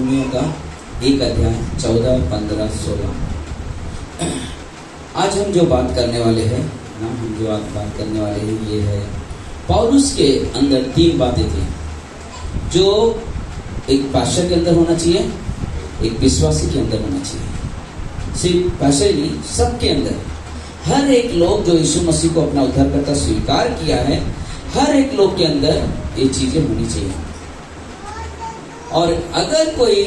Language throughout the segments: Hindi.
रोमियो का 1 अध्याय 14, 15, 16। आज हम जो बात करने वाले हैं ना, हम जो आज बात करने वाले हैं ये है, पौलुस के अंदर 3 बातें थी जो एक पास्टर के अंदर होना चाहिए, एक विश्वासी के अंदर होना चाहिए। सिर्फ पास्टर नहीं, सबके अंदर, हर एक लोग जो यीशु मसीह को अपना उद्धारकर्ता स्वीकार किया है, हर एक लोग के अंदर ये चीजें होनी चाहिए। और अगर कोई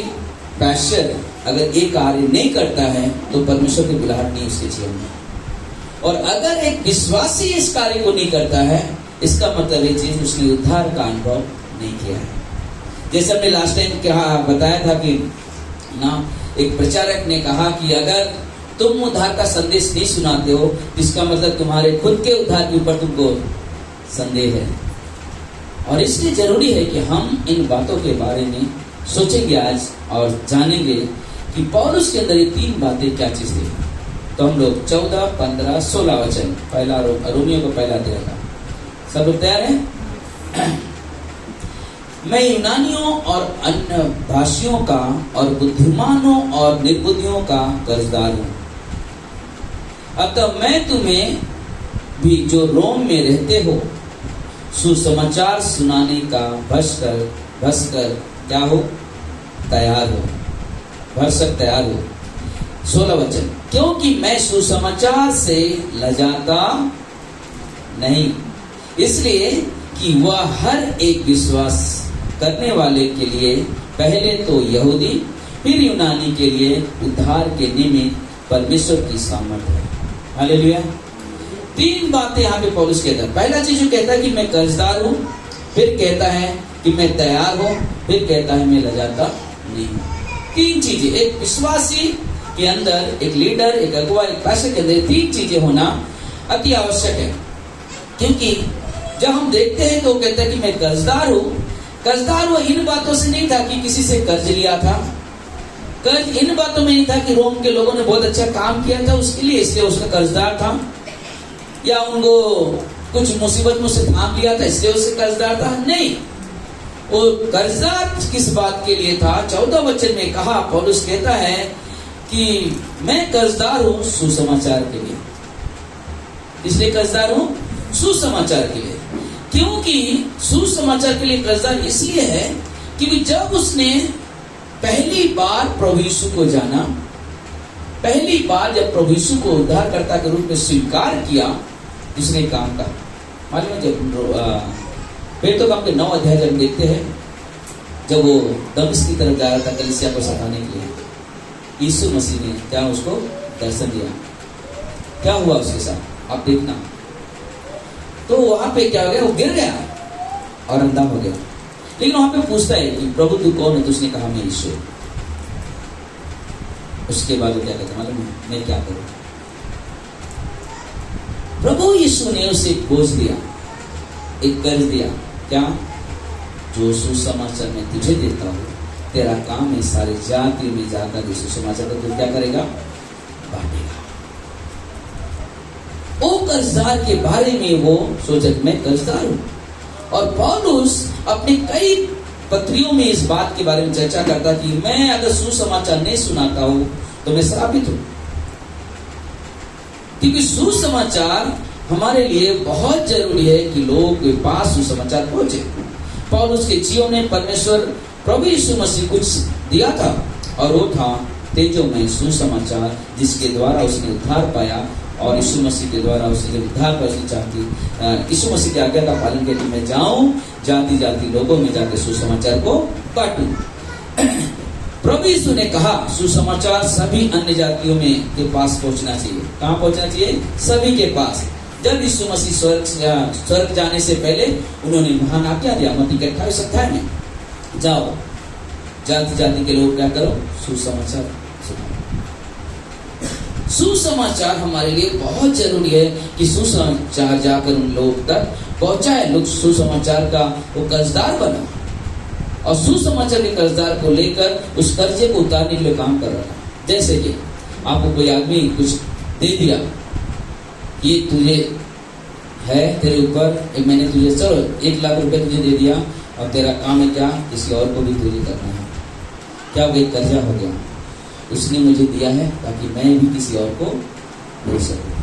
पास्टर अगर ये कार्य नहीं करता है तो परमेश्वर की बुलाहट नहीं उसके जीवन में। और अगर एक विश्वासी इस कार्य को नहीं करता है, इसका मतलब ये चीज उसने उद्धार का अनुभव नहीं किया है। जैसे हमने लास्ट टाइम कहा, बताया था कि ना, एक प्रचारक ने कहा कि अगर तुम उद्धार का संदेश नहीं सुनाते हो, इसका मतलब तुम्हारे खुद के उद्धार के ऊपर तुमको संदेह है। और इसलिए जरूरी है कि हम इन बातों के बारे में सोचेंगे आज और जानेंगे कि पौलुस के अंदर ये 3 बातें क्या चीज थी। तो हम लोग 14, 15, 16 वचन, पहला रोमियो का पहला अध्याय का, सब लोग तैयार हैं? मैं यूनानियों और अन्य भाषियों का और बुद्धिमानों और निर्बुद्धियों का कर्जदार हूं। अतः मैं तुम्हें भी जो रोम में रहते हो सुसमाचार सुनाने का भसकर क्या हो, तैयार हो, भरसक तैयार हो। 16 वचन, क्योंकि मैं सुसमाचार से लजाता नहीं, इसलिए कि वह हर एक विश्वास करने वाले के लिए पहले तो यहूदी फिर यूनानी के लिए उद्धार के निमित्त परमेश्वर की सामर्थ्य है। हालेलुया। 3 बातें यहाँ पे पौलुस कहता है। पहला चीज जो कहता है कि मैं कर्जदार हूं, फिर कहता है कि मैं तैयार हूं, फिर कहता है मैं लजाता नहीं। 3 चीजें, एक विश्वासी के अंदर, एक लीडर, एक अगुवा, एक पास्टर के अंदर 3 चीजें होना अति आवश्यक है। क्योंकि जब हम देखते हैं तो कहता है कि मैं कर्जदार हूं। कर्जदार वो इन बातों से नहीं था कि किसी से कर्ज लिया था, कर्ज इन बातों में नहीं था कि रोम के लोगों ने बहुत अच्छा काम किया था उसके लिए इसलिए उसका कर्जदार था, या उनको कुछ मुसीबत में से थाम लिया था इसलिए उससे कर्जदार था। नहीं, वो कर्जदार किस बात के लिए था? 14 वचन में कहा, पौलुस कहता है कि मैं कर्जदार हूं सुसमाचार के लिए। इसलिए कर्जदार हूं सुसमाचार के लिए। क्योंकि सुसमाचार के लिए कर्जदार इसलिए है क्योंकि जब उसने पहली बार प्रभु यीशु को जाना, पहली बार जब प्रभु यीशु को उद्धारकर्ता के रूप में स्वीकार किया, इसने काम का मालूम है। जब फिर तो काम के 9 अध्याय जब देखते हैं, जब वो दमिश्क की तरफ जा रहा था कलीसिया को सताने के लिए, यीशु मसीह ने क्या उसको दर्शन दिया। क्या हुआ उसके साथ आप देखना। तो वहां पे क्या हो गया, वो गिर गया और अंधा हो गया। लेकिन वहां पे पूछता है कि प्रभु तू कौन है? तो उसने कहा मैं यीशु। उसके बाद वो क्या कहता मालूम है, मैं क्या करूं? प्रभु यीशु ने उसे एक बोझ दिया, एक कर्ज दिया। क्या? जो सुसमाचार मैं तुझे देता हूं, तेरा काम है सारे जाति में जाकर सुसमाचार का तू क्या करेगा, बांटेगा। वो कर्जदार के बारे में वो सोचा मैं कर्जदार हूं। और पौलुस अपने कई पत्रियों में इस बात के बारे में चर्चा करता कि मैं अगर सुसमाचार नहीं सुनाता हूं तो मैं श्रापित हूं। क्योंकि सुसमाचार हमारे लिए बहुत जरूरी है कि लोग के पास सुसमाचार पहुंचे। पौलुस के जीवन में परमेश्वर प्रभु यीशु मसीह कुछ दिया था, और वो था तेजोमय सुसमाचार, जिसके द्वारा उसने उद्धार पाया। और यीशु मसीह के द्वारा उसने जब उद्धार पाया, उसने चाहती यीशु मसीह की आज्ञा का पालन करके मैं जाऊं, जाति जाति लोगों में जाकर सुसमाचार को बांटूं। प्रभु यीशु ने कहा सुसमाचार सभी अन्य जातियों में के पास पहुंचना चाहिए। कहां पहुंचना चाहिए? सभी के पास। जब यीशु मसीह स्वर्ग जाने से पहले उन्होंने महान आज्ञा दिया, मत्ती 28 में, जाओ जाति जाति के लोग क्या करो, सुसमाचार सुनाओ। सुसमाचार हमारे लिए बहुत जरूरी है कि सुसमाचार जाकर उन लोग तक पहुंचाए। लोग सुसमाचार का वो कर्जदार बना, और सुसमाचार के कर्जदार को लेकर उस कर्जे को उतारने के लिए काम कर रहा था। जैसे कि आपको कोई आदमी कुछ दे दिया, ये तुझे है तेरे ऊपर, मैंने तुझे चलो 1 लाख रुपए तुझे दे दिया, और तेरा काम है क्या, किसी और को भी तुझे करना है। क्या हो गया, कर्जा हो गया, उसने मुझे दिया है ताकि मैं भी किसी और को दे सकूं।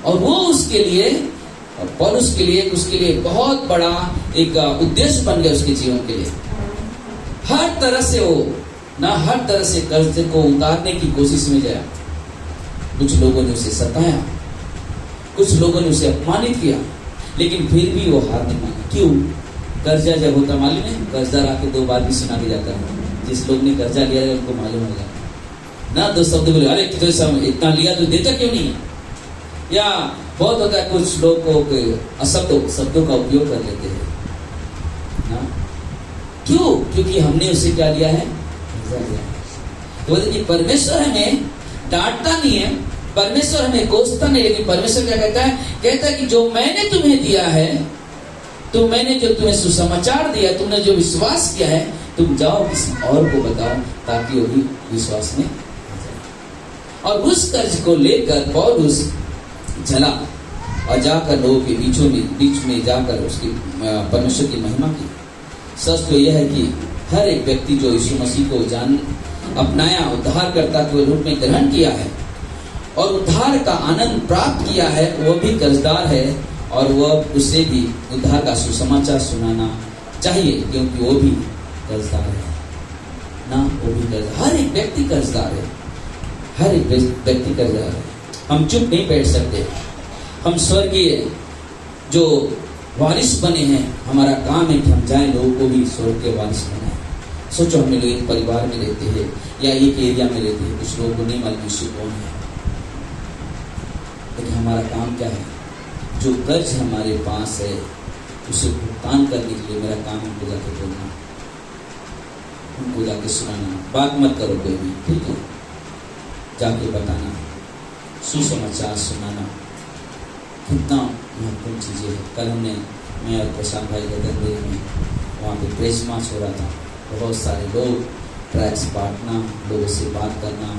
और वो उसके लिए, पौलुस के लिए, उसके लिए बहुत बड़ा एक उद्देश्य बन गया उसके जीवन के लिए। हर तरह से वो हर तरह से कर्ज को उतारने की कोशिश में गया। कुछ लोगों ने उसे सताया, कुछ लोगों ने उसे अपमानित किया, लेकिन फिर भी वो हार नहीं माना। क्यों? कर्जा जब होता मालूम है, कर्जदार आके 2 बार भी सुना के जाता है। जिस लोग ने कर्जा लिया है उनको मालूम होगा ना, 2 शब्द बोले, अरे तो इतना लिया तो देता क्यों नहीं है? या बहुत होता है कुछ लोग को शब्दों का उपयोग कर लेते हैं ना। क्यों? क्योंकि हमने उसे क्या लिया है, कर्जा लिया है। तो कि परमेश्वर हमें डांटता नहीं है, परमेश्वर हमें कोसता नहीं, लेकिन परमेश्वर क्या कहता है? कहता है कि जो मैंने तुम्हें दिया है, तो मैंने जो तुम्हें सुसमाचार दिया, तुमने जो विश्वास किया है, तुम जाओ किसी और को बताओ ताकि वो भी विश्वास में आ जाए। और उस कर्ज को लेकर पौलुस चला और जाकर लोगों के बीच में जाकर उसकी परमेश्वर की महिमा की। सच तो यह है कि हर एक व्यक्ति जो यीशु मसीह को अपनाया, उद्धारकर्ता के रूप में ग्रहण किया है और उद्धार का आनंद प्राप्त किया है, वह भी कर्जदार है और वह उसे भी उद्धार का सुसमाचार सुनाना चाहिए, क्योंकि वो भी कर्जदार है ना। वो भी कर्जदार, हर एक व्यक्ति कर्जदार है, हर एक व्यक्ति कर्जदार है। हम चुप नहीं बैठ सकते। हम स्वर्गीय जो वारिस बने हैं, हमारा काम है कि हम जाएं लोगों को भी स्वर्ग के वारिस बनाएं। सोचो, हम लोग एक परिवार में रहते हैं या एक एरिया में रहते हैं, कुछ लोगों को नहीं मालूम यीशु कौन है, लेकिन हमारा काम क्या है? जो कर्ज हमारे पास है उसे भुगतान करने के लिए मेरा काम उनको जाके बोलना, उनको जाके सुनाना। बात मत करो कोई भी, ठीक है? जाके बताना, सुसमाचार सुनाना, कितना महत्वपूर्ण चीज़ें है। कल मैं और प्रशांत भाई गदनपुर में वहाँ पे प्रेस मार्च हो रहा था। बहुत सारे लोग, ट्रैक्स बांटना, लोगों से बात करना,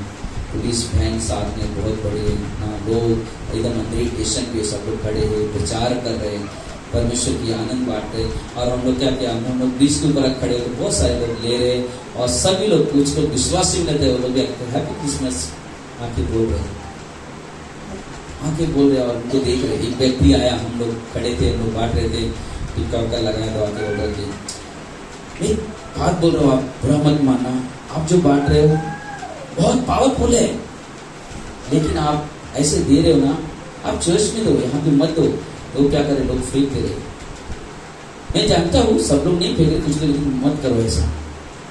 पुलिस वैन साथ में बहुत बड़े ना लोग एकदम मंदिर स्टेशन पे सब लोग खड़े हैं, प्रचार कर रहे हैं, परमेश्वर की आनंद बांट रहे। और हम लोग क्या किया, हम लोग ब्रिज के ऊपर खड़े हो, बहुत सारे लोग ले रहे और सभी लोग कुछ लोग विश्वास ही नहीं, वो लोग हैप्पी क्रिसमस आके बोल रहे, आके बोल रहे और उनको देख रहे। एक व्यक्ति आया, हम लोग खड़े थे, हम लोग बांट रहे थे, टिक्का उक्का लगाया तो आके बोल रहे थे, बात बोल रहा हूँ, आप बुरा मत मानना, आप जो बांट रहे हो बहुत पावरफुल है, लेकिन आप ऐसे दे रहे हो ना, आप चर्च में दो, यहाँ पे मत दो। तो क्या करे, लोग फेंक दे रहे। मैं जानता हूँ सब लोग नहीं फेंक रहे, कुछ लोग, लेकिन मत करो ऐसा।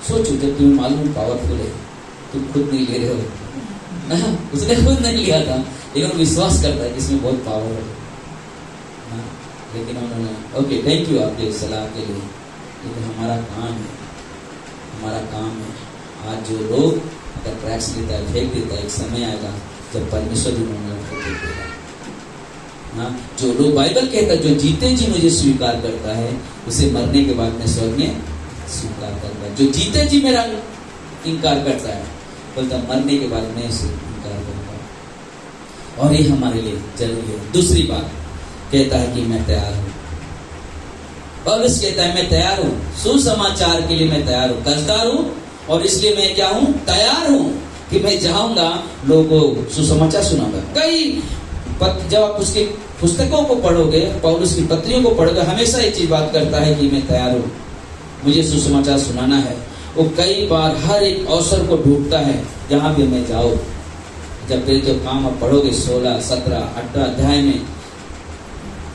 सोचो, जब तुम्हें मालूम पावरफुल है, तुम खुद नहीं ले रहे हो ना, उसने खुद नहीं लिया था, लेकिन वो विश्वास करता है कि इसमें बहुत पावर है ना। लेकिन उन्होंने ओके, थैंक यू आपके सलाह के लिए, लेकिन हमारा काम है, हमारा काम है। आज जो लोग अगर ट्रैक्स लेता है, फेंक देता है, एक समय आएगा जब परमेश्वर भी उन्होंने फेंक देगा ना। जो लोग, बाइबल कहता है, जो जीते जी मुझे स्वीकार करता है, उसे मरने के बाद मैं स्वर्ग में स्वीकार करता है। जो जीते जी मेरा इनकार करता है, बोलता मरने के बाद मैं उसे इनकार करूंगा। और ये हमारे लिए जरूरी है। दूसरी बात कहता है कि मैं तैयार हूं। पौलुस कहता है मैं तैयार हूं, सुसमाचार के लिए मैं तैयार हूं, कर्जदार हूं, और इसलिए मैं क्या हूं, तैयार हूं कि मैं जाऊंगा, लोगों को सुसमाचार सुनाऊंगा। जब आप उसकी पुस्तकों को पढ़ोगे, पौलुस की पत्रियों को पढ़ोगे, हमेशा एक चीज बात करता है कि मैं तैयार हूं, मुझे सुसमाचार सुनाना है। वो कई बार हर एक अवसर को ढूंढता है जहां भी मैं जाऊं। जब फिर जो काम आप पढ़ोगे 16, 17, 18 अध्याय में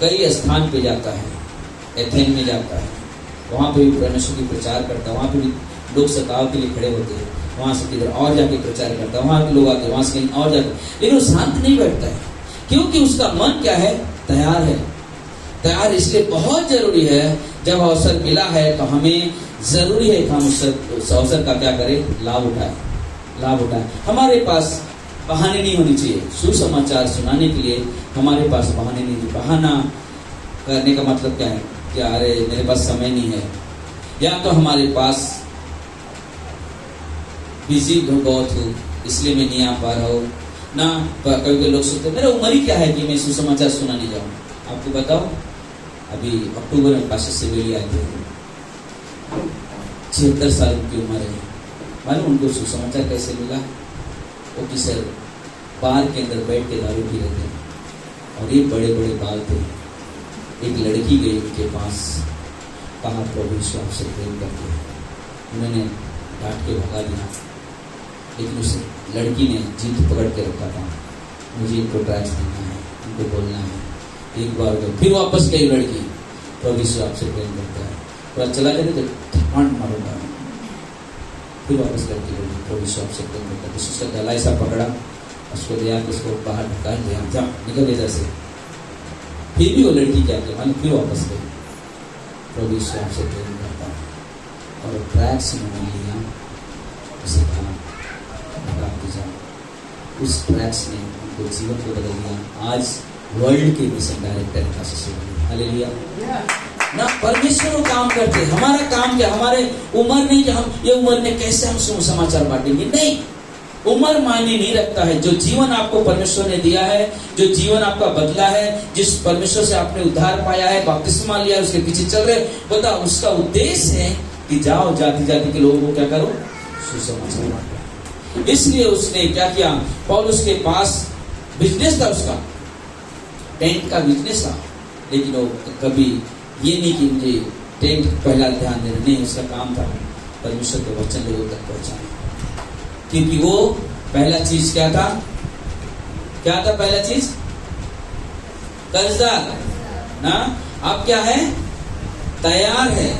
कई स्थान पे जाता है, एथेन में जाता है, वहां पे भी परमेश्वर की प्रचार करता है, वहां पे भी लोग सताव के लिए खड़े होते हैं, वहां से किधर और जाके प्रचार करता है, वहां के लोग आते हैं, वहां से कहीं और जाते, लेकिन वो शांत नहीं बैठता है, क्योंकि उसका मन क्या है, तैयार है। तैयार इसलिए बहुत जरूरी है। जब अवसर मिला है तो हमें जरूरी है कि हम उस अवसर का क्या करें, लाभ उठाएं। हमारे पास बहाने नहीं होनी चाहिए सुसमाचार सुनाने के लिए। हमारे पास बहाने नहीं, बहाना करने का मतलब क्या है कि अरे मेरे पास समय नहीं है, या तो हमारे पास बिजी बहुत हूँ इसलिए मैं नहीं आ पा रहा हूँ ना। कभी लोग सोचते मेरा उम्र ही क्या है कि मैं सुसमाचार सुनाने जाऊँ। आपको बताओ, अभी अक्टूबर में पास से मिली आए थे, 76 साल की उम्र है, मालूम उनको सुसमाचार कैसे मिला? वो किसी बार के अंदर बैठ के दारू पी रहे थे और ये बड़े बड़े बाल थे। एक लड़की गई उनके पास, कहा प्रभु यीशु आपसे प्रेम करते हैं। उन्होंने डांट के भगा दिया, लेकिन उस लड़की ने जीत पकड़ के रखा था, मुझे इनको ट्रैक्स देना है, उनको बोलना है। एक बार गए, फिर वापस गई लड़की, प्रभु यीशु आपसे प्रेम करता है। और चला जाए तो ठांड मारूंगा। फिर वापस लड़की बोली प्रभु यीशु आपसे प्रेम करता है। उसका गला ऐसा पकड़ा, उसको ले आकर उसको बाहर ढका दिया, जा निकल इधर से। फिर भी वो लड़की क्या किया मालूम, फिर वापस गई, प्रभु यीशु आपसे प्रेम करता है। और ट्रैक्स उन्होंने लिया, उसे कहा उस ट्रैक्स ने उनको जीवन को बदल दिया। आज वर्ल्ड के मिशन डायरेक्टर का ससुर। हालेलुया। ना परमेश्वर वो काम करते, हमारा काम क्या? हमारे उम्र नहीं कि हम ये उम्र में कैसे हम सुसमाचार बांटेंगे, नहीं। उम्र मायने नहीं रखता है। जो जीवन आपको परमेश्वर ने दिया है, जो जीवन आपका बदला है, जिस परमेश्वर से आपने उद्धार पाया है, बपतिस्मा लिया है, उसके पीछे चल रहे, बता उसका उद्देश्य है कि जाओ जाति जाति के लोगों को क्या करो, सुसमाचार बांटो। इसलिए उसने क्या किया, पौलुस के पास बिजनेस था, उसका टेंट का बिजनेस था, लेकिन वो कभी ये नहीं कि मुझे टेंट पहला ध्यान देना, नहीं। उसका काम था परमेश्वर के वचन लोगों तक पहुंचाना। क्योंकि वो पहला चीज क्या था? क्या था पहला चीज? कर्जदार ना। अब क्या है? तैयार है,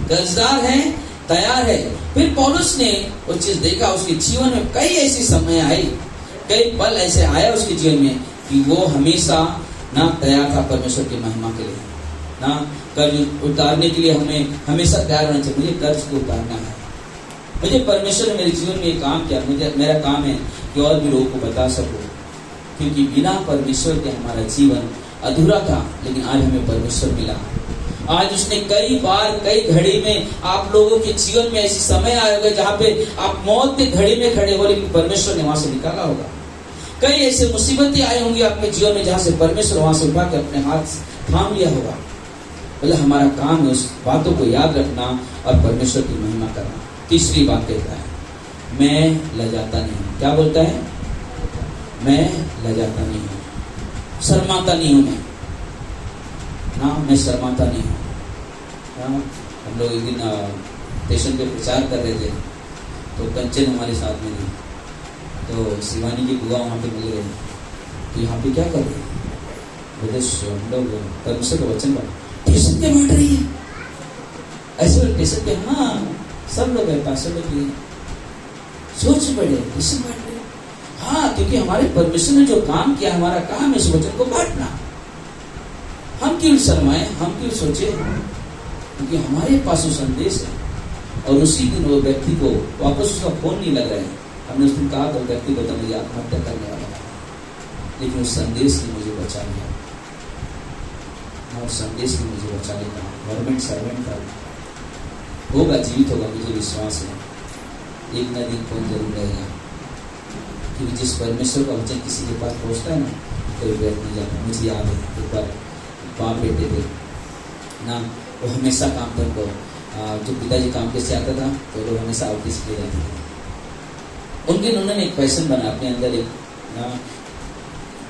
कर्जदार है, तैयार है। फिर पौलुस ने वो चीज देखा, उसके जीवन में कई ऐसी समय आई, कई पल ऐसे आया उसके जीवन में कि वो हमेशा ना तैयार था परमेश्वर की महिमा के लिए, ना कर्ज उतारने के लिए। हमें हमेशा तैयार होना चाहिए, मुझे कर्ज को उतारना है, मुझे परमेश्वर ने मेरे जीवन में ये काम किया, मुझे मेरा काम है कि और भी लोगों को बता सकूं। क्योंकि बिना परमेश्वर के हमारा जीवन अधूरा था, लेकिन आज हमें परमेश्वर मिला। आज उसने कई बार कई घड़ी में आप लोगों के जीवन में ऐसी समय आए होंगे जहाँ पे आप मौत के घड़ी में खड़े हो, लेकिन परमेश्वर ने वहां से निकाला होगा। कई ऐसे मुसीबतें आई होंगी आपके जीवन में जहाँ से परमेश्वर वहां से उठा के अपने हाथ थाम लिया होगा। मतलब हमारा काम है उस बातों को याद रखना और परमेश्वर की महिमा करना। तीसरी बात कहता है, मैं लजाता नहीं हूँ। क्या बोलता है? मैं लजाता नहीं हूँ, शर्माता नहीं हूँ मैं ना, मैं शर्माता नहीं हूँ। हम लोग एक दिन स्टेशन पे प्रचार कर रहे थे, तो कंचन हमारे साथ में थी, तो शिवानी की बुआ वहाँ पे मिल गई। तो यहाँ पे क्या कर रहे हैं? बोले हम लोग परमेश्वर का वचन स्टेशन पे बांट रही है। ऐसे स्टेशन पे, हाँ सब लोग है, पैसे लोग भी सोच पड़े स्टेशन बांट रहे। हाँ, क्योंकि हमारे परमेश्वर ने जो काम किया, हमारा काम है इस वचन को बांटना। हम क्यों शर्माए, हम क्यों सोचे? क्योंकि हमारे पास वो संदेश है। और उसी दिन वो व्यक्ति को वापस उसका फोन नहीं लग रहा है। हमने उस दिन कहा तो व्यक्ति को तो मुझे आत्महत्या करने वाला था, लेकिन उस संदेश ने मुझे बचा लिया, और संदेश ने मुझे बचा लिया। गवर्नमेंट सर्वेंट था, होगा, जीवित होगा, मुझे विश्वास है। एक न दिन फोन जरूर रहेगा, क्योंकि जिस परमेश्वर का वचन किसी के पास पहुंचता है ना, कोई व्यर्थ नहीं जाता। मुझे याद है एक बार बाप बेटे थे ना, वो हमेशा काम पर को जो पिताजी काम पे से आता था तो लोग हमेशा ऑफिस ले जाते थे। उन्होंने एक पैशन बना अपने अंदर, एक ना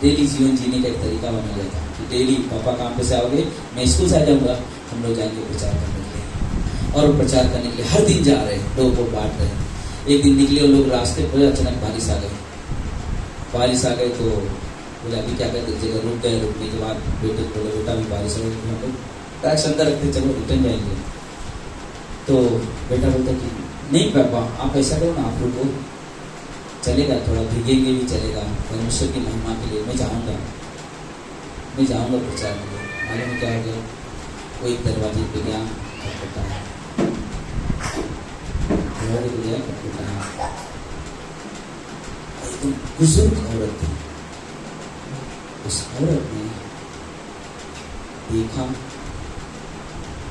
डेली जीवन जीने का एक तरीका बना लिया था कि डेली पापा काम पे से आओगे, मैं स्कूल से आ जाऊँगा, हम लोग जाएंगे प्रचार करने के लिए। और वो प्रचार करने के लिए हर दिन जा रहे, लोगों को बांट रहे। एक दिन निकले वो लोग रास्ते पर, अचानक बारिश आ गई। बारिश आ गई तो बोले अभी क्या करते, जगह रुक गए। रुकने के बाद बेटे को बोले बेटा अभी बारिश हो गई, हम लोग टैक्स अंदर रखते, चलो रिटर्न जाएंगे। तो बेटा बोलता कि नहीं पापा आप ऐसा करो ना, आप रुको, चलेगा, थोड़ा भीगेंगे भी चलेगा, परमेश्वर की महिमा के लिए मैं जाऊँगा प्रचार के लिए। मालूम क्या हो गया, वो एक दरवाजे पे गया, खटखटाया, बुजुर्ग औरत थी। उस औरत ने देखा,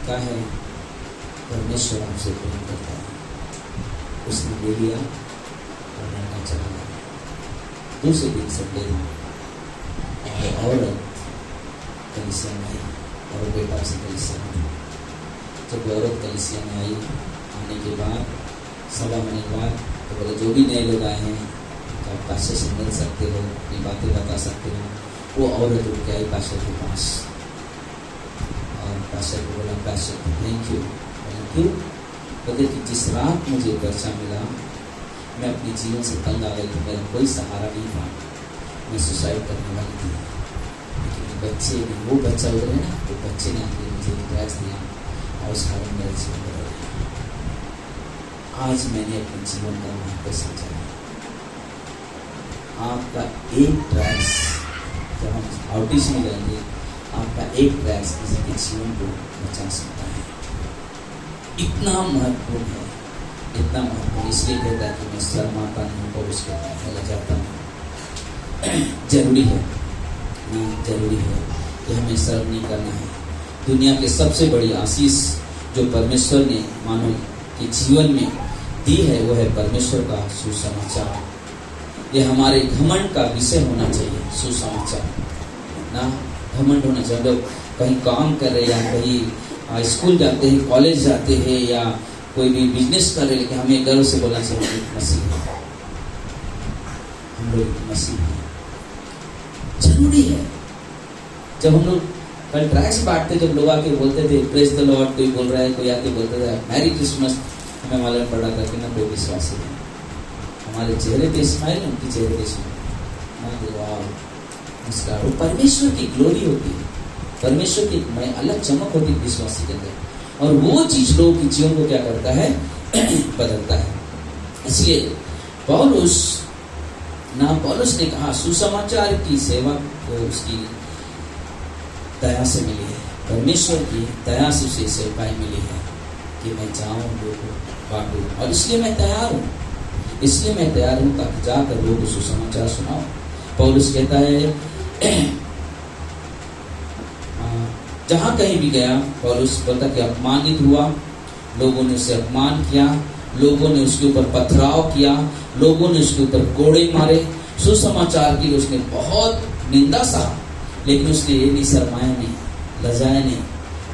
क्या है, परमेश्वर आपसे प्रेम करता है। उसने ले लिया और लड़का चला गया। दूसरे दिन संडे था, औरत कलीसिया में आई और बेटा से कलीसिया में आई। जब औरत कलीसिया में आई, आने के बाद 1.25 महीने बाद तो बोले जो भी नए लोग आए हैं तो आप पास्टर से मिल सकते हो, अपनी बातें बता सकते हो। वो औरत उठ के आई पास्टर के पास और पास्टर को बोला, पास्टर थैंक यू। क्यों? बोले कि जिस रात मुझे पर्चा मिला मैं अपने जीवन से तंग आ गई थी, मेरा कोई सहारा नहीं था, मैं सुसाइड करने वाली थी, लेकिन बच्चे ने, वो बच्चा उधर है ना, वो बच्चे ने आके मुझे ड्रग्स दिया और उस कारण मेरा जीवन बदल गया। आज मैंने अपने जीवन का महत्व समझा है। आपका एक ड्रग्स, जब हम आउटिश में जाएंगे, आपका एक ड्रग्स किसी के जीवन को बचा सकता है। इतना महत्वपूर्ण है, इतना महत्वपूर्ण। इसलिए कहता है कि मैं शर्माता नहीं और उसके मैं लजाता हूँ। जरूरी है, जरूरी है कि हमें शर्म नहीं करना है। दुनिया के सबसे बड़ी आशीष जो परमेश्वर ने मानव के जीवन में दी है वो है परमेश्वर का सुसमाचार। ये हमारे घमंड का विषय होना चाहिए, सुसमाचार ना घमंड होना चाहिए। लोग कहीं काम कर रहे या कहीं स्कूल जाते हैं, कॉलेज जाते हैं या कोई भी बिजनेस कर रहे, लेकिन हमें गर्व से बोलना चाहिए हम लोग मसीह है, हम लोग मसीह है। जरूरी है। जब हम लोग कल ट्रैक्स बांटते, जब लोग आके बोलते थे प्रेज द लॉर्ड, कोई बोल रहा है, कोई आके बोलता था मैरी क्रिसमस, हमें मालूम पड़ा था कि ना कोई विश्वासी है। हमारे चेहरे पे स्माइल, उनके चेहरे पे स्माइल, वो परमेश्वर की ग्लोरी होती है, परमेश्वर की अलग चमक होती है विश्वासी के अंदर, और वो चीज लोगों के जीवन को क्या करता है, बदलता है। इसलिए पौलुस ने कहा सुसमाचार की सेवा को उसकी दया से मिली है, परमेश्वर की दया से उसे सेवकाई मिली है कि मैं जाऊं लोगों को बांटूं, और इसलिए मैं तैयार हूं ताकि जाकर लोगों को सुसमाचार सुनाओ। पौलुस कहता है जहां कहीं भी गया, पौलुस बोलता कि अपमानित हुआ, लोगों ने उसे अपमान किया, लोगों ने उसके ऊपर पथराव किया, लोगों ने उसके ऊपर कोड़े मारे, सुसमाचार की उसने बहुत निंदा सहा, लेकिन उसने ये नहीं शर्माया, नहीं लजाया नहीं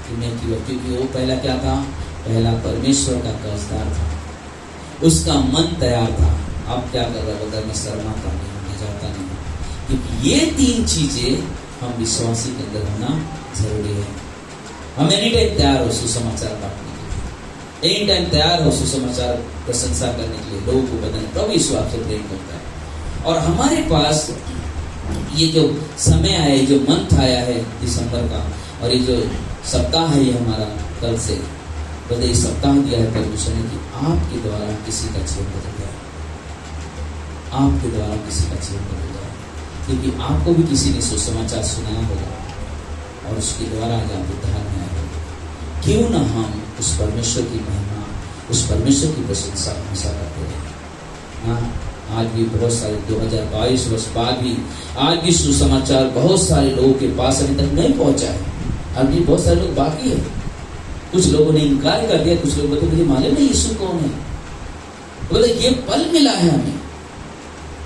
कि मैं क्यों, क्योंकि वो पहला क्या था, पहला परमेश्वर का कर्जदार था, उसका मन तैयार था। अब क्या कर रहा है, मैं शर्माता नहीं, मैं जाता नहीं, क्योंकि ये तीन चीजें हम विश्वासी के अंदर होना जरूरी है। हम एनी टाइम तैयार हो सुसमाचार बांटने के लिए, एनी टाइम तैयार हो सुसमाचार प्रशंसा करने के लिए, लोगों को बदलने, प्रभु यीशु आपसे प्रेम करता है। और हमारे पास ये जो समय आया, जो मंथ आया है दिसंबर का, और ये जो सप्ताह है, ये हमारा कल से बल्कि ये सप्ताह दिया है परमेश्वर ने कि आपके द्वारा किसी का जीवन बदल जाए, आपके द्वारा किसी का जीवन बदल जाए, क्योंकि आपको भी किसी ने सुसमाचार सुनाया होगा और उसके द्वारा आज आप उद्धार में आए हो। क्यों ना हम उस परमेश्वर की महिमा, उस परमेश्वर की प्रशंसा हमेशा करते रहे ना। आज भी बहुत सारे 2022 वर्ष बाद भी आज भी सुसमाचार बहुत सारे लोगों के पास अभी तक नहीं पहुंचा है। अभी बहुत सारे लोग बाकी है, कुछ लोगों ने इनकार कर दिया, कुछ लोग बोलते मुझे मालूम नहीं यीशु कौन है। बोले ये पल मिला है हमें,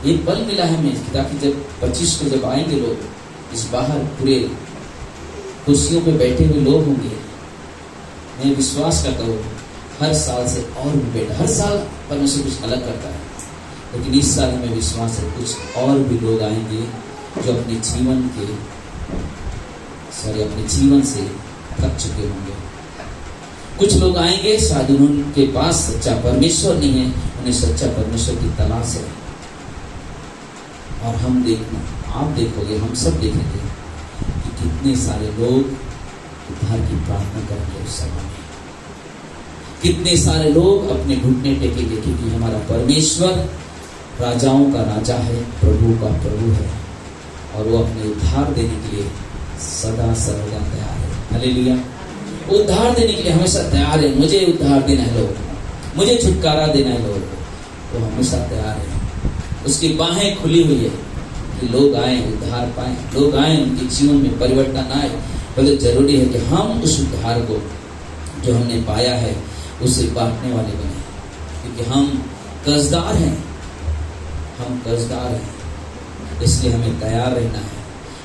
ये पल मिला है हमें, ताकि जब 25 को जब आएंगे लोग, इस बाहर पूरे कुर्सियों पे बैठे हुए लोग होंगे, मैं विश्वास करता हूँ हर साल से और भी बेटा, हर साल परमेश्वर कुछ अलग करता है, लेकिन इस साल हमें विश्वास है कुछ और भी लोग आएंगे जो अपने जीवन से थक चुके होंगे। कुछ लोग आएंगे शायद उनके पास सच्चा परमेश्वर नहीं है, उन्हें सच्चा परमेश्वर की तलाश है। और हम देखना, आप देखोगे, हम सब देखेंगे कि कितने सारे लोग उद्धार की प्रार्थना करेंगे उस समय में, कितने सारे लोग अपने घुटने टेकेंगे, क्योंकि हमारा परमेश्वर राजाओं का राजा है, प्रभु का प्रभु है, और वो अपने उद्धार देने के लिए सदा सर्वदा तैयार है। हालेलुया। उद्धार देने के लिए हमेशा तैयार है। मुझे उद्धार देना है लोग, मुझे छुटकारा देना है लोग, वो हमेशा तैयार है। उसकी बाहें खुली हुई है कि लोग आए, उद्धार पाए, लोग आए, उनके जीवन में परिवर्तन आए। बोले जरूरी है कि हम उस उद्धार को जो हमने पाया है उसे बांटने वाले बने, क्योंकि हम कर्जदार हैं, हम कर्जदार हैं। इसलिए हमें तैयार रहना है,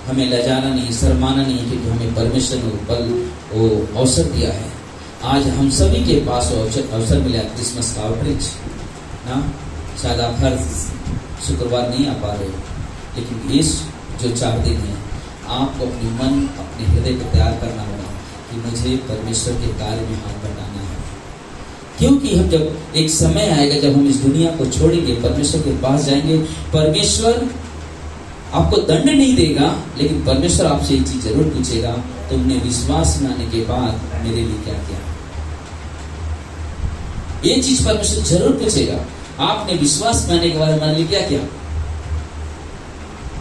हमें लजाना नहीं, शर्माना नहीं, क्योंकि हमें परमेश्वर ने बल वो अवसर दिया है। आज हम सभी के पास वो अवसर मिला, क्रिसमस का आउटरीच ना, शायद आप हर शुक्रवार नहीं आ पा रहे हो, लेकिन इस जो 4 दिन है आपको अपने मन, अपने हृदय को तैयार करना होगा कि मुझे परमेश्वर के कार्य में हाथ बढ़ाना है। क्योंकि हम जब एक समय आएगा जब हम इस दुनिया को छोड़ेंगे, परमेश्वर के पास जाएंगे, परमेश्वर आपको दंड नहीं देगा, लेकिन परमेश्वर आपसे एक चीज जरूर पूछेगा, तुमने विश्वास में आने के बाद मेरे लिए क्या किया। ये चीज परमेश्वर जरूर पूछेगा, आपने विश्वास में आने के बाद मेरे लिए क्या किया,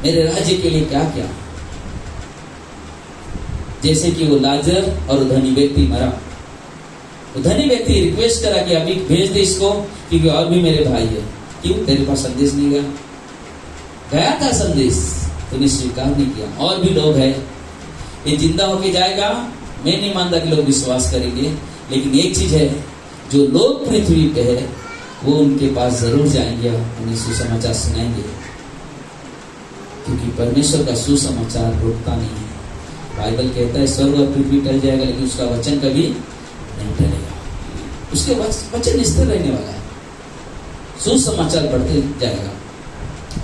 मेरे राज्य के लिए क्या किया। जैसे कि वो लाजर और धनी व्यक्ति मरा, वो धनी व्यक्ति रिक्वेस्ट करा कि अभी भेज दे इसको, क्योंकि और भी मेरे भाई है। क्यों? तेरे पास संदेश नहीं गया? गया था संदेश, तूने स्वीकार नहीं किया। और भी लोग हैं, ये जिंदा होके जाएगा, मैं नहीं मानता कि लोग विश्वास करेंगे, लेकिन एक चीज है, जो लोग पृथ्वी पे है वो उनके पास जरूर जाएंगे, उन्हें सुसमाचार सुनाएंगे, क्योंकि परमेश्वर का सुसमाचार रुकता नहीं है। बाइबल कहता है स्वर्ग और पृथ्वी टल जाएगा, लेकिन उसका वचन कभी नहीं टलेगा। उसके वचन स्थिर रहने वाला है। सुसमाचार बढ़ते जाएगा,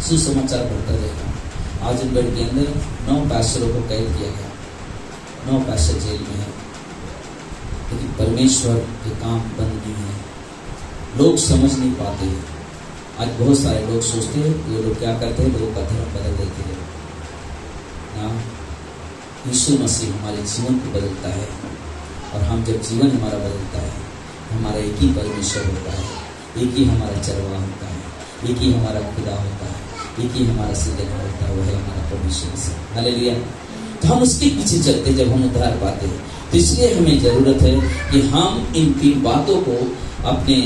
सुसमाचार बढ़ता जाएगा। आजमगढ़ के अंदर 9 पैस्टरों को कैद किया गया, 9 पैस्टर जेल में है, लेकिन परमेश्वर के काम बंद नहीं है। लोग समझ नहीं पाते हैं। आज बहुत सारे लोग सोचते हैं, ये लोग क्या करते हैं, लोगों का धर्म बदल देते हैं ना। यीशु मसीह हमारे जीवन को बदलता है, और हम जब जीवन हमारा बदलता है, हमारा एक ही परमेश्वर होता है, एक ही हमारा चरवाहा होता है, एक ही हमारा खुदा होता है, एक ही हमारा सृजनहार होता है, वह है हमारा परमेश्वर से। हालेलुया। तो हम उसके पीछे चलते जब हम उद्धार पाते हैं। तो इसलिए हमें जरूरत है कि हम इन 3 बातों को अपने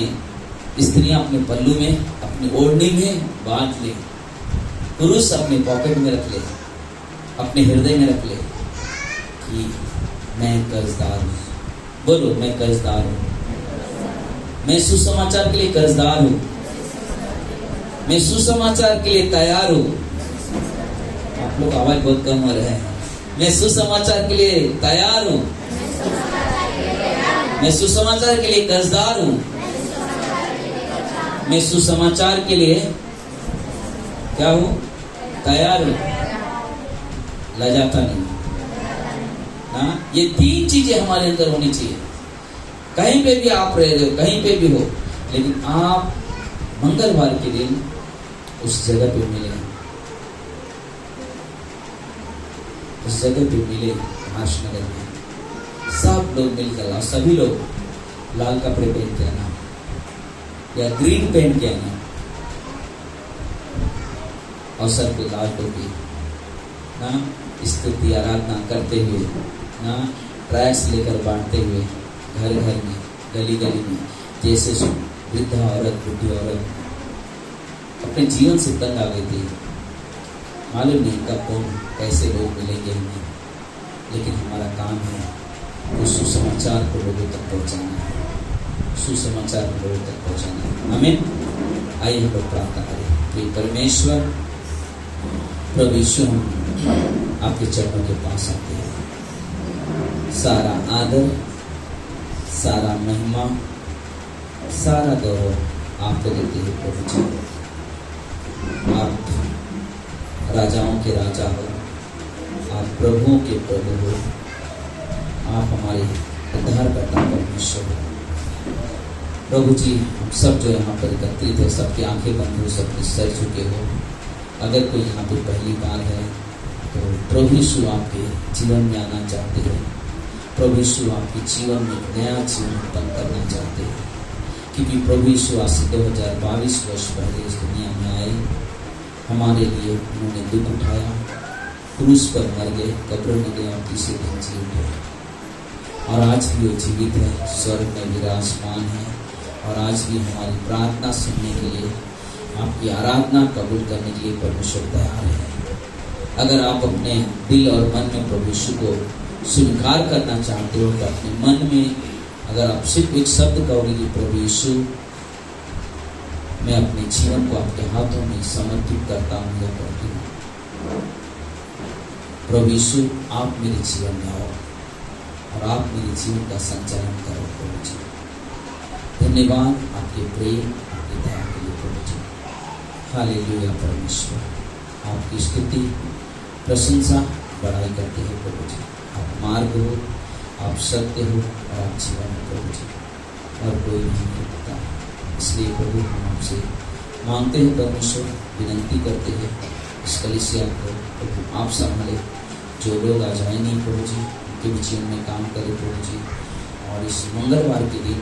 स्त्रियां अपने पल्लू में, अपनी ओढ़नी में बांध ले, पुरुष अपने पॉकेट में रख ले, अपने हृदय में रख ले कि मैं कर्जदार हूं। बोलो, मैं कर्जदार हूं, मैं सुसमाचार के लिए कर्जदार हूं, मैं सुसमाचार के लिए तैयार हूं। आप लोग आवाज बहुत कम हो रहे हैं। मैं सुसमाचार के लिए तैयार हूं, मैं सुसमाचार के लिए कर्जदार हूं, मैं सुसमाचार के लिए क्या हूं, तैयार हूं, लजाता नहीं ना। ये 3 चीजें हमारे अंदर होनी चाहिए। कहीं पे भी आप रह रहे हो, कहीं पे भी हो, लेकिन आप मंगलवार के दिन उस जगह पे मिले, उस जगह पे मिले हर्षनगर में। सब लोग मिलकर, और सभी लोग लाल कपड़े पहन के आना या ग्रीन पहन के आना, और सर पे लाल टोपी ना, स्तुति आराधना करते हुए ना, ट्रैक्स लेकर बांटते हुए घर घर में, गली गली में, जैसे वृद्धा औरत, बुढ़ी औरत अपने जीवन से तंग आ गई थी। मालूम नहीं कब कौन कैसे लोग मिलेंगे हमें, लेकिन हमारा काम है उस सुसमाचार को लोगों तक पहुंचाना है, सुसमाचार को लोगों तक पहुंचाना है। आमीन। आइए हम लोग प्रार्थना करें कि परमेश्वर प्रभु यीशु, हम आपके चरणों के पास आते हैं। सारा आदर, सारा महिमा, सारा गौरव आपको देते हैं प्रभु जी। आप राजाओं के राजा हो, आप प्रभुओं के प्रभु हो, आप हमारे उद्धारकर्ता परमेश्वर हो। प्रभु जी, हम सब जो यहाँ पर एकत्रित है, सबकी आंखें बंद हो, सबके सर झुके हो। अगर कोई यहाँ पर पहली बार है तो प्रभु यीशु आपके जीवन में आना चाहते हैं। प्रभु यीशु आपके जीवन में नया जीवन उत्पन्न करना चाहते हैं, क्योंकि प्रभु यीशु आज से 2022 वर्ष पहले इस दुनिया में आए, हमारे लिए उन्होंने दुख उठाया, क्रूस पर मर गए, कब्र में गए और तीसरे दिन जी उठे, और आज भी वो जीवित है, स्वर्ग में विराजमान है, और आज भी हमारी प्रार्थना सुनने के लिए, आपकी आराधना कबूल करने के लिए परमेश्वर तैयार है। अगर आप अपने दिल और मन में प्रभु यीशु को स्वीकार करना चाहते हो, तो अपने मन में अगर आप सिर्फ एक शब्द कहोगे कि प्रभु यीशु, मैं अपने जीवन को आपके हाथों में समर्पित करता हूँ या करती हूँ। प्रभु यीशु, आप मेरे जीवन में आओ और आप मेरे जीवन का संचालन करो प्रभु जी। धन्यवाद आपके प्रेम, आपकी दया के लिए प्रभु जी। हालेलुया परमेश्वर, आपकी स्तुति प्रशंसा बड़ाई करते हैं प्रभु जी। आप मार्ग हो, आप सत्य हो और आप जीवन हो प्रभु जी, और कोई नहीं करता। इसलिए प्रभु हम आपसे मांगते हैं परमेश्वर, विनंती करते हैं इस कलीसिया को प्रभु आप संभाले। जो लोग आ जाएंगे प्रभु जी, उनके भी जीवन में काम करें प्रभु जी। और इस मंगलवार के दिन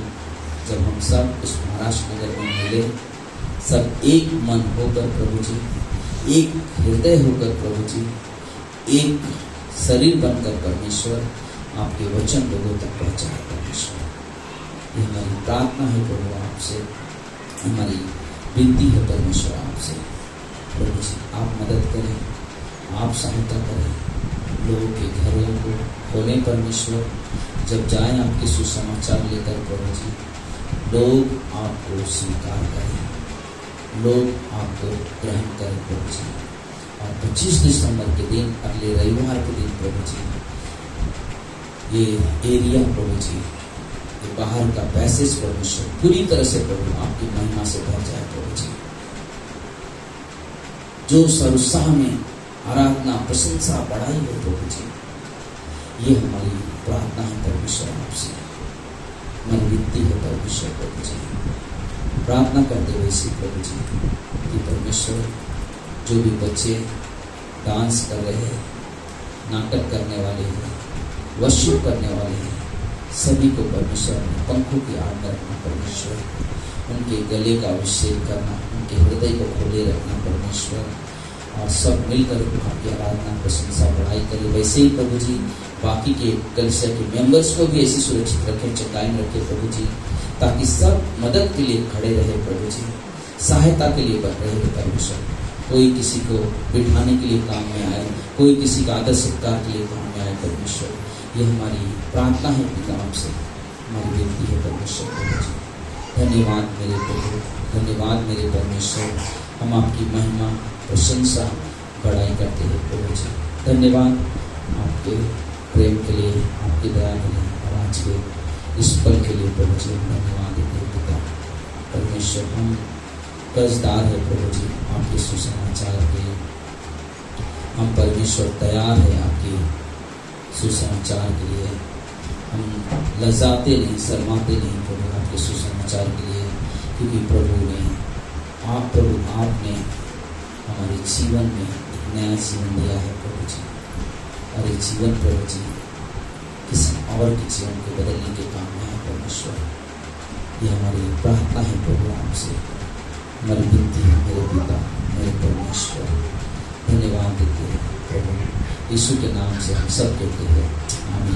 जब हम सब इस महाराष्ट्र नगर में मिले, सब एक मन होकर प्रभु जी, एक हृदय होकर प्रभु जी, एक शरीर बनकर परमेश्वर आपके वचन लोगों तक पहुंचाए परमेश्वर। ये हमारी प्रार्थना है प्रभु आपसे, हमारी विनती है परमेश्वर आपसे। प्रभु जी आप मदद करें, आप सहायता करें, लोगों के घरों को खोलें परमेश्वर। जब जाएं आपके सुसमाचार लेकर प्रभु जी, लोग आपको स्वीकार करें, लोग आपको ग्रहण करें प्रभु जी। और 25 दिसंबर के दिन, अगले रविवार के दिन प्रभु जी, ये एरिया प्रभु जी, ये बाहर का पैसेज परमेश्वर पूरी तरह से प्रभु आपकी महिमा से भर जाए प्रभु जी। जो सर्वसाह में आराधना प्रशंसा बढ़ाई हो प्रभु जी, ये हमारी प्रार्थना है परमेश्वर आपसे, हमारी विनती है परमेश्वर प्रभु जी। प्रार्थना करते हुए इसी प्रभु जी कि परमेश्वर जो भी बच्चे डांस कर रहे हैं, नाटक करने वाले हैं, वर्शिप करने वाले हैं, सभी को परमेश्वर अपने पंखों की आड़ में रखना परमेश्वर। उनके गले का अभिषेक करना, उनके हृदय को खोले रखना परमेश्वर, और सब मिलकर आपकी आराधना प्रशंसा बढ़ाई करें। वैसे ही प्रभु जी बाकी के कलीसिया के मेंबर्स को भी ऐसी सुरक्षित रखें, चंगाई में रखें प्रभु जी, ताकि सब मदद के लिए खड़े रहे प्रभु जी, सहायता के लिए बन रहे परमेश्वर। कोई किसी को बिठाने के लिए काम में आए, कोई किसी का आदर सत्कार के लिए काम में आए परमेश्वर। ये हमारी प्रार्थना है पिता आपसे, हमारी विनती है परमेश्वर प्रभु जी। धन्यवाद मेरे प्रभु, धन्यवाद मेरे परमेश्वर। हम आपकी महिमा प्रशंसा बढ़ाई करते हैं प्रभु जी। धन्यवाद आपके प्रेम के लिए, आपकी दया के लिए, और आज के इस पल के लिए प्रभु जी धन्यवाद देते पिता परमेश्वर। हम कर्जदार है प्रभु जी आपके सुसमाचार के, हम परमेश्वर तैयार है आपके सुसमाचार के लिए। हम लजाते नहीं, शर्माते नहीं प्रभु आपके सुसमाचार के लिए, क्योंकि प्रभु आपने हमारे जीवन में एक नया जीवन दिया है प्रभु जी। और ये जीवन प्रभु जी किसी और के जीवन को बदलने के काम में है परमेश्वर। ये हमारी प्रार्थना है प्रभु आपसे, हमारी विनती है मेरे पिता मेरे परमेश्वर। धन्यवाद देते हैं प्रभु, यीशु के नाम से हम सब कहते हैं आमीन।